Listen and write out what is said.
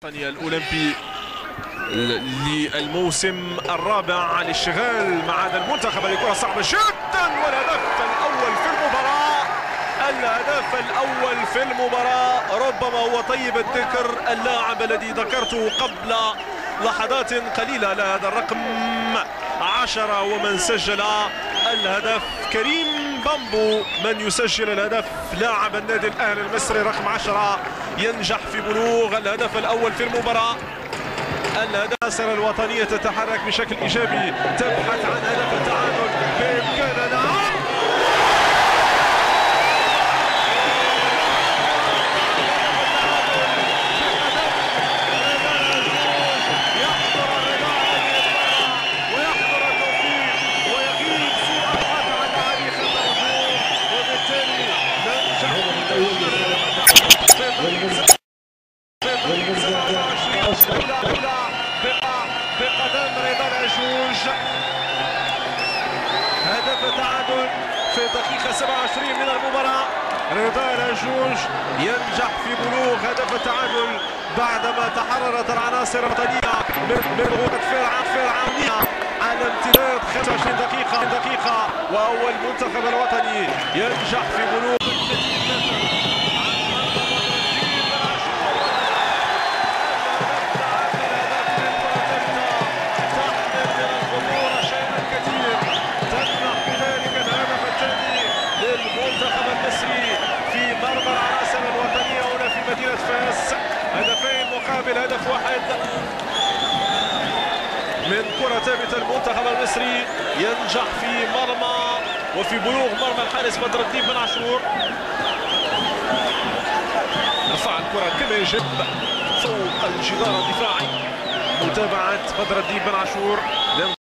الأولمبي للموسم الرابع للاشتغال مع هذا المنتخب. الكرة صعبة جدا والهدف الأول في المباراة. الهدف الأول في المباراة ربما هو طيب الذكر، اللاعب الذي ذكرته قبل لحظات قليلة لهذا الرقم 10 ومن سجل الهدف كريم بامبو. من يسجل الهدف لاعب النادي الأهلي المصري رقم 10 ينجح في بلوغ الهدف الأول في المباراة. العناصر الوطنية تتحرك بشكل إيجابي، تبحث عن هدف التعادل بإمكاننا. بقدم رضا العجوج هدف التعادل في دقيقة 27 من المباراة. رضا العجوج ينجح في بلوغ هدف التعادل بعدما تحررت العناصر الوطنية من ضغوط فرعونية على امتداد 25 دقيقة وأول منتخب الوطني ينجح في بلوغ في مرمى العناصر الوطنية هنا في مدينة فاس. هدفين مقابل هدف واحد من كرة ثابتة. المنتخب المصري ينجح في مرمى وفي بلوغ مرمى الحارس بدر الدين بن عاشور. رفع الكرة كما يجب فوق الجدار الدفاعي. متابعة بدر الدين بن عاشور.